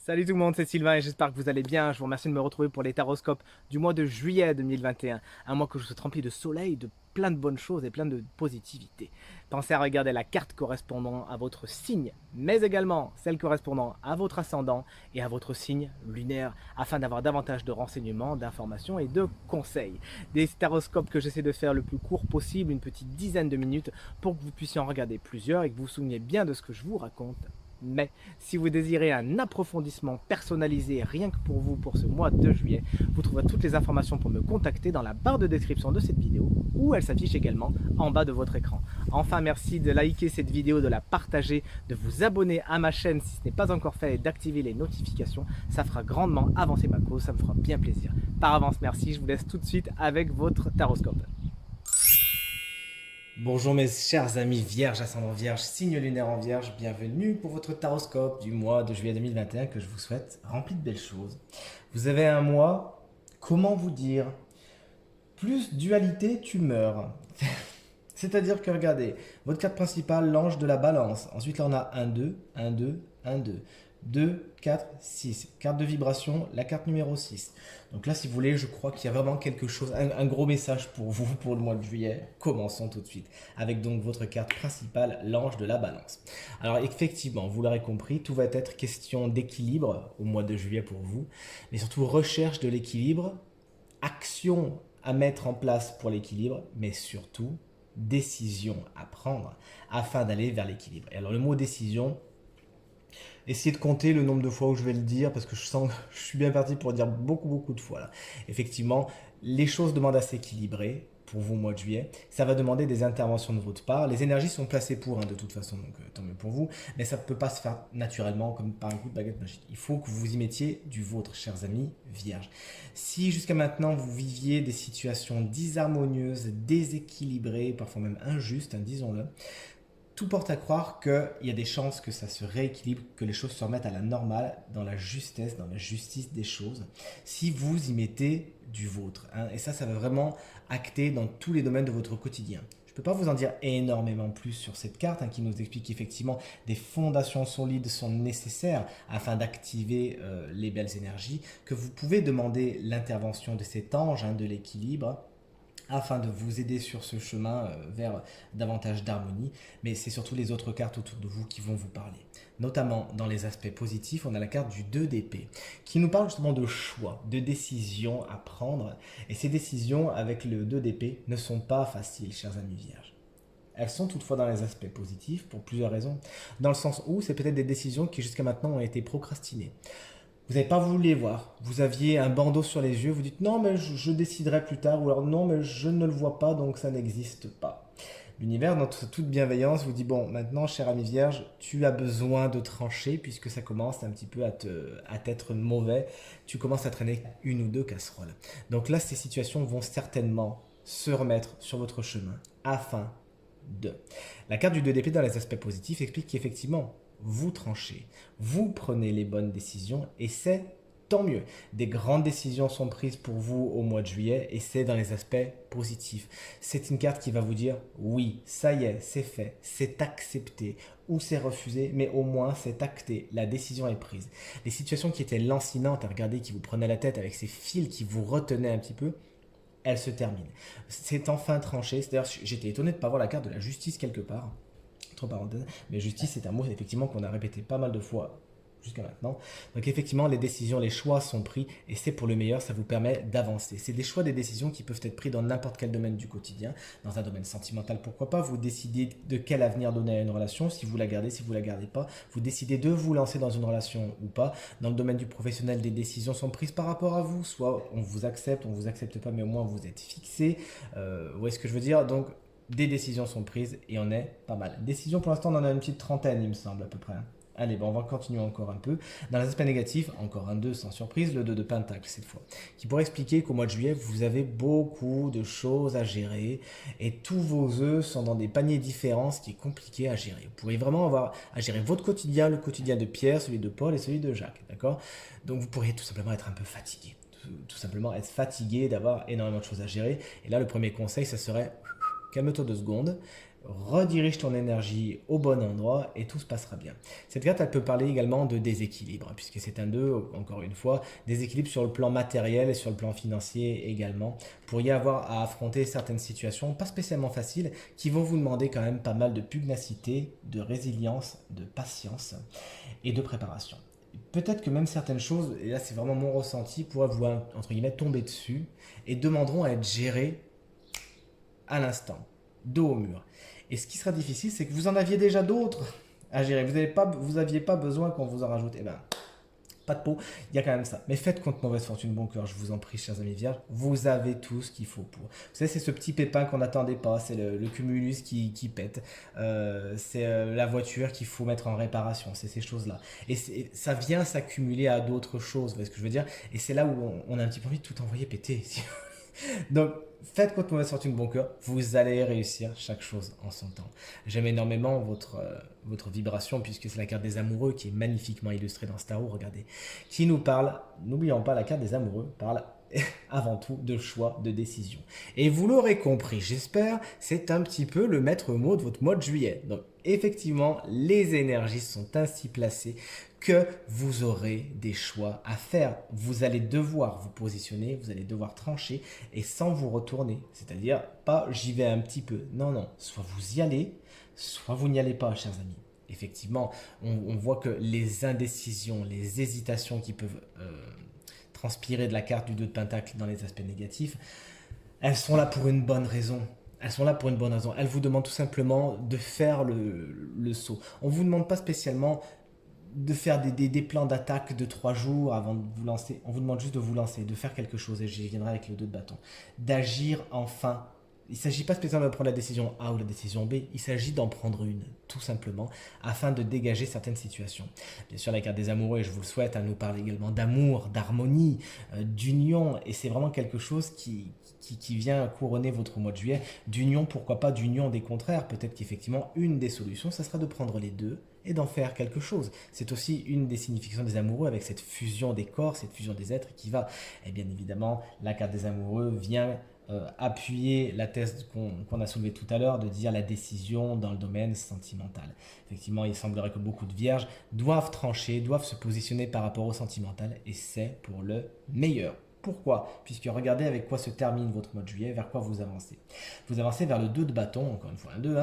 Salut tout le monde, c'est Sylvain et j'espère que vous allez bien. Je vous remercie de me retrouver pour les taroscopes du mois de juillet 2021. Un mois que je souhaite rempli de soleil, de plein de bonnes choses et plein de positivité. Pensez à regarder la carte correspondant à votre signe, mais également celle correspondant à votre ascendant et à votre signe lunaire, afin d'avoir davantage de renseignements, d'informations et de conseils. Des taroscopes que j'essaie de faire le plus court possible, une petite dizaine de minutes, pour que vous puissiez en regarder plusieurs et que vous vous souveniez bien de ce que je vous raconte. Mais si vous désirez un approfondissement personnalisé rien que pour vous pour ce mois de juillet, vous trouverez toutes les informations pour me contacter dans la barre de description de cette vidéo où elle s'affiche également en bas de votre écran. Enfin, merci de liker cette vidéo, de la partager, de vous abonner à ma chaîne si ce n'est pas encore fait et d'activer les notifications. Ça fera grandement avancer ma cause, ça me fera bien plaisir. Par avance, merci, je vous laisse tout de suite avec votre taroscope. Bonjour mes chers amis vierges, ascendant vierge, signe lunaire en vierge, bienvenue pour votre taroscope du mois de juillet 2021 que je vous souhaite rempli de belles choses. Vous avez un mois, comment vous dire, plus dualité, tu meurs. C'est-à-dire que regardez, votre carte principale, l'ange de la balance. Ensuite là on a 1, 2, 1, 2, 1, 2. 2, 4, 6. Carte de vibration, la carte numéro 6. Donc là, si vous voulez, je crois qu'il y a vraiment quelque chose, un gros message pour vous pour le mois de juillet. Commençons tout de suite avec donc votre carte principale, l'ange de la balance. Alors effectivement, vous l'aurez compris, tout va être question d'équilibre au mois de juillet pour vous, mais surtout recherche de l'équilibre, action à mettre en place pour l'équilibre, mais surtout décision à prendre afin d'aller vers l'équilibre. Et alors le mot décision, essayez de compter le nombre de fois où je vais le dire parce que je sens que je suis bien parti pour le dire beaucoup de fois là. Effectivement, les choses demandent à s'équilibrer pour vous au mois de juillet. Ça va demander des interventions de votre part. Les énergies sont placées pour de toute façon, donc tant mieux pour vous. Mais ça ne peut pas se faire naturellement comme par un coup de baguette magique. Il faut que vous y mettiez du vôtre, chers amis vierges. Si jusqu'à maintenant vous viviez des situations disharmonieuses, déséquilibrées, parfois même injustes, disons-le, tout porte à croire qu'il y a des chances que ça se rééquilibre, que les choses se remettent à la normale, dans la justesse, dans la justice des choses, si vous y mettez du vôtre. Et ça va vraiment acter dans tous les domaines de votre quotidien. Je ne peux pas vous en dire énormément plus sur cette carte qui nous explique qu'effectivement des fondations solides sont nécessaires afin d'activer les belles énergies, que vous pouvez demander l'intervention de cet ange, de l'équilibre, afin de vous aider sur ce chemin vers davantage d'harmonie, mais c'est surtout les autres cartes autour de vous qui vont vous parler. Notamment dans les aspects positifs, on a la carte du 2 d'épée, qui nous parle justement de choix, de décisions à prendre, et ces décisions avec le 2 d'épée ne sont pas faciles, chers amis vierges. Elles sont toutefois dans les aspects positifs pour plusieurs raisons, dans le sens où c'est peut-être des décisions qui jusqu'à maintenant ont été procrastinées. Vous n'avez pas voulu les voir. Vous aviez un bandeau sur les yeux. Vous dites non, mais je déciderai plus tard. Ou alors non, mais je ne le vois pas, donc ça n'existe pas. L'univers, dans toute bienveillance, vous dit bon, maintenant, cher ami vierge, tu as besoin de trancher puisque ça commence un petit peu à t'être mauvais. Tu commences à traîner une ou deux casseroles. Donc là, ces situations vont certainement se remettre sur votre chemin afin de. La carte du 2 d'épée dans les aspects positifs explique qu'effectivement, vous tranchez, vous prenez les bonnes décisions et c'est tant mieux. Des grandes décisions sont prises pour vous au mois de juillet et c'est dans les aspects positifs. C'est une carte qui va vous dire oui, ça y est, c'est fait, c'est accepté ou c'est refusé, mais au moins c'est acté, la décision est prise. Les situations qui étaient lancinantes à regarder, qui vous prenaient la tête avec ces fils qui vous retenaient un petit peu, elles se terminent. C'est enfin tranché. D'ailleurs, j'étais étonné de ne pas voir la carte de la justice quelque part. Entre parenthèses, mais justice c'est un mot effectivement qu'on a répété pas mal de fois jusqu'à maintenant. Donc effectivement les décisions, les choix sont pris et c'est pour le meilleur, ça vous permet d'avancer. C'est des choix, des décisions qui peuvent être pris dans n'importe quel domaine du quotidien, dans un domaine sentimental pourquoi pas, vous décidez de quel avenir donner à une relation, si vous la gardez, si vous la gardez pas, vous décidez de vous lancer dans une relation ou pas. Dans le domaine du professionnel, des décisions sont prises par rapport à vous, soit on vous accepte pas, mais au moins vous êtes fixé. Vous voyez ce que je veux dire? Donc des décisions sont prises et on est pas mal. Décisions, pour l'instant, on en a une petite trentaine, il me semble, à peu près. Allez, on va continuer encore un peu. Dans les aspects négatifs, encore un 2 sans surprise, le 2 de Pentacle cette fois, qui pourrait expliquer qu'au mois de juillet, vous avez beaucoup de choses à gérer et tous vos œufs sont dans des paniers différents, ce qui est compliqué à gérer. Vous pourriez vraiment avoir à gérer votre quotidien, le quotidien de Pierre, celui de Paul et celui de Jacques, d'accord? Donc vous pourriez tout simplement être un peu fatigué. Tout simplement être fatigué d'avoir énormément de choses à gérer. Et là, le premier conseil, ça serait calme-toi 2 secondes, redirige ton énergie au bon endroit et tout se passera bien. Cette carte, elle peut parler également de déséquilibre, puisque c'est un 2, encore une fois, déséquilibre sur le plan matériel et sur le plan financier également. Pour y avoir à affronter certaines situations, pas spécialement faciles, qui vont vous demander quand même pas mal de pugnacité, de résilience, de patience et de préparation. Peut-être que même certaines choses, et là c'est vraiment mon ressenti, pourraient vous, entre guillemets, tomber dessus et demanderont à être gérées à l'instant, dos au mur. Et ce qui sera difficile, c'est que vous en aviez déjà d'autres à gérer. Vous n'aviez pas besoin qu'on vous en rajoute. Eh ben, pas de peau, il y a quand même ça. Mais faites contre mauvaise fortune bon cœur, je vous en prie, chers amis vierges. Vous avez tout ce qu'il faut pour. Vous savez, c'est ce petit pépin qu'on n'attendait pas, c'est le cumulus qui pète, c'est la voiture qu'il faut mettre en réparation, c'est ces choses-là. Et ça vient s'accumuler à d'autres choses, vous voyez ce que je veux dire. Et c'est là où on a un petit peu envie de tout envoyer péter. Donc, faites contre mauvaise fortune bon cœur, vous allez réussir chaque chose en son temps. J'aime énormément votre vibration, puisque c'est la carte des amoureux qui est magnifiquement illustrée dans ce tarot, regardez, qui nous parle, n'oublions pas, la carte des amoureux parle avant tout de choix, de décision. Et vous l'aurez compris, j'espère, c'est un petit peu le maître mot de votre mois de juillet. Donc, effectivement, les énergies sont ainsi placées que vous aurez des choix à faire. Vous allez devoir vous positionner, vous allez devoir trancher et sans vous retourner. C'est-à-dire, pas j'y vais un petit peu. Non, non. Soit vous y allez, soit vous n'y allez pas, chers amis. Effectivement, on voit que les indécisions, les hésitations qui peuvent transpirer de la carte du 2 de Pentacle dans les aspects négatifs, elles sont là pour une bonne raison. Elles sont là pour une bonne raison. Elles vous demandent tout simplement de faire le saut. On ne vous demande pas spécialement de faire des plans d'attaque de 3 jours avant de vous lancer. On vous demande juste de vous lancer, de faire quelque chose, et j'y viendrai avec le 2 de bâton. D'agir enfin. Il ne s'agit pas spécialement de prendre la décision A ou la décision B, il s'agit d'en prendre une, tout simplement, afin de dégager certaines situations. Bien sûr, la carte des amoureux, et je vous le souhaite, elle nous parle également d'amour, d'harmonie, d'union, et c'est vraiment quelque chose qui vient couronner votre mois de juillet. D'union, pourquoi pas d'union des contraires. Peut-être qu'effectivement, une des solutions, ça sera de prendre les deux et d'en faire quelque chose. C'est aussi une des significations des amoureux avec cette fusion des corps, cette fusion des êtres qui va. Et bien évidemment, la carte des amoureux vient appuyer la thèse qu'on a soulevée tout à l'heure, de dire la décision dans le domaine sentimental. Effectivement, il semblerait que beaucoup de vierges doivent trancher, doivent se positionner par rapport au sentimental, et c'est pour le meilleur. Pourquoi? Puisque regardez avec quoi se termine votre mois de juillet, vers quoi vous avancez. Vous avancez vers le 2 de bâton, encore une fois un 2,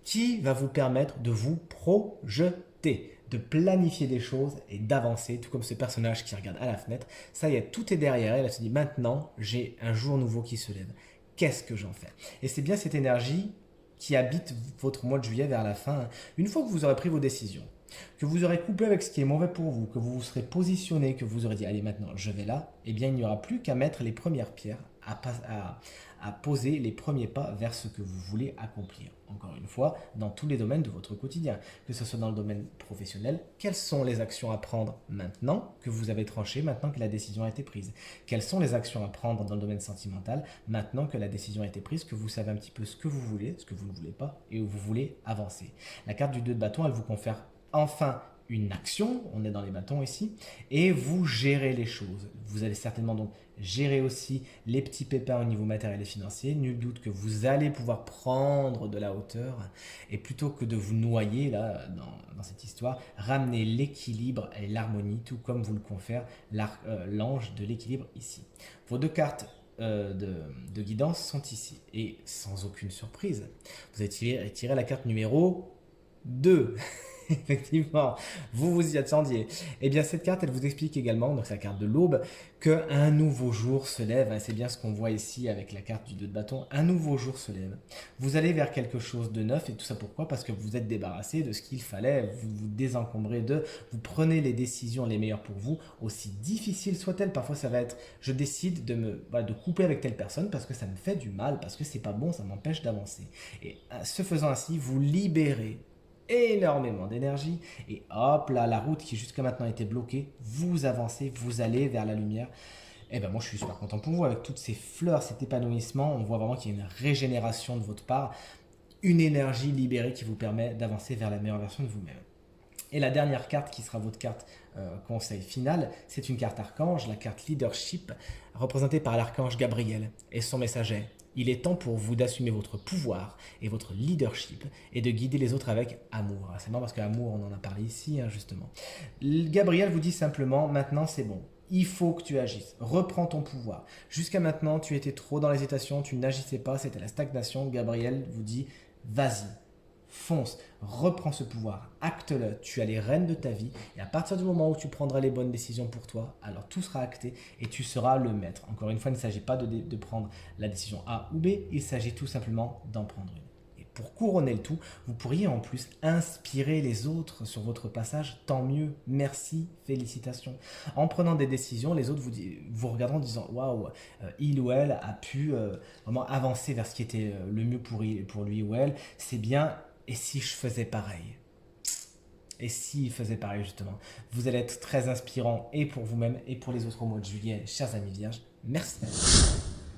qui va vous permettre de vous projeter, de planifier des choses et d'avancer, tout comme ce personnage qui regarde à la fenêtre. Ça y est, tout est derrière elle, elle se dit maintenant j'ai un jour nouveau qui se lève. Qu'est-ce que j'en fais? Et c'est bien cette énergie qui habite votre mois de juillet vers la fin. Une fois que vous aurez pris vos décisions, que vous aurez coupé avec ce qui est mauvais pour vous, que vous vous serez positionné, que vous aurez dit allez maintenant je vais là, eh bien il n'y aura plus qu'à mettre les premières pierres, à poser les premiers pas vers ce que vous voulez accomplir. Encore une fois, dans tous les domaines de votre quotidien, que ce soit dans le domaine professionnel, quelles sont les actions à prendre maintenant que vous avez tranché, maintenant que la décision a été prise? Quelles sont les actions à prendre dans le domaine sentimental, maintenant que la décision a été prise, que vous savez un petit peu ce que vous voulez, ce que vous ne voulez pas, et où vous voulez avancer? La carte du 2 de bâton, elle vous confère enfin une action, on est dans les bâtons ici, et vous gérez les choses. Vous allez certainement donc gérer aussi les petits pépins au niveau matériel et financier. Nul doute que vous allez pouvoir prendre de la hauteur, et plutôt que de vous noyer là dans cette histoire, ramener l'équilibre et l'harmonie, tout comme vous le confère l'ange de l'équilibre ici. Vos deux cartes de guidance sont ici, et sans aucune surprise, vous avez tiré la carte numéro 2. Effectivement, vous vous y attendiez. Eh bien, cette carte, elle vous explique également, donc c'est la carte de l'aube, qu'un nouveau jour se lève. C'est bien ce qu'on voit ici avec la carte du 2 de bâton. Un nouveau jour se lève. Vous allez vers quelque chose de neuf, et tout ça pourquoi? Parce que vous êtes débarrassé de ce qu'il fallait, vous vous désencombrez vous prenez les décisions les meilleures pour vous, aussi difficiles soient-elles. Parfois, ça va être, je décide de couper avec telle personne parce que ça me fait du mal, parce que c'est pas bon, ça m'empêche d'avancer. Et ce faisant ainsi, vous libérez énormément d'énergie, et hop là, la route qui jusqu'à maintenant était bloquée, vous avancez, vous allez vers la lumière. Et ben moi je suis super content pour vous, avec toutes ces fleurs, cet épanouissement, on voit vraiment qu'il y a une régénération de votre part, une énergie libérée qui vous permet d'avancer vers la meilleure version de vous-même. Et la dernière carte qui sera votre carte conseil final, c'est une carte archange, la carte leadership, représentée par l'archange Gabriel et son messager Il est temps pour vous d'assumer votre pouvoir et votre leadership et de guider les autres avec amour. C'est marrant parce qu'amour, on en a parlé ici, justement. Gabriel vous dit simplement, maintenant c'est bon. Il faut que tu agisses. Reprends ton pouvoir. Jusqu'à maintenant, tu étais trop dans l'hésitation, tu n'agissais pas, c'était la stagnation. Gabriel vous dit, vas-y, fonce, reprends ce pouvoir, acte-le, tu as les rênes de ta vie et à partir du moment où tu prendras les bonnes décisions pour toi, alors tout sera acté et tu seras le maître. Encore une fois, il ne s'agit pas de prendre la décision A ou B, il s'agit tout simplement d'en prendre une. Et pour couronner le tout, vous pourriez en plus inspirer les autres sur votre passage, tant mieux, merci, félicitations. En prenant des décisions, les autres vous regarderont en disant waouh, il ou elle a pu vraiment avancer vers ce qui était le mieux pour lui ou elle, c'est bien. Et si je faisais pareil? Et s'il faisait pareil justement? Vous allez être très inspirant et pour vous-même et pour les autres au mois de juillet, chers amis vierges. Merci.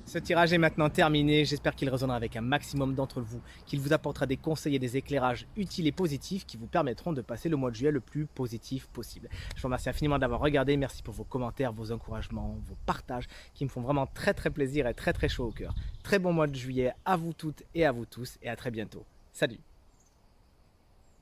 Ce tirage est maintenant terminé, j'espère qu'il résonnera avec un maximum d'entre vous, qu'il vous apportera des conseils et des éclairages utiles et positifs qui vous permettront de passer le mois de juillet le plus positif possible. Je vous remercie infiniment d'avoir regardé, merci pour vos commentaires, vos encouragements, vos partages qui me font vraiment très plaisir et très chaud au cœur. Très bon mois de juillet à vous toutes et à vous tous et à très bientôt. Salut!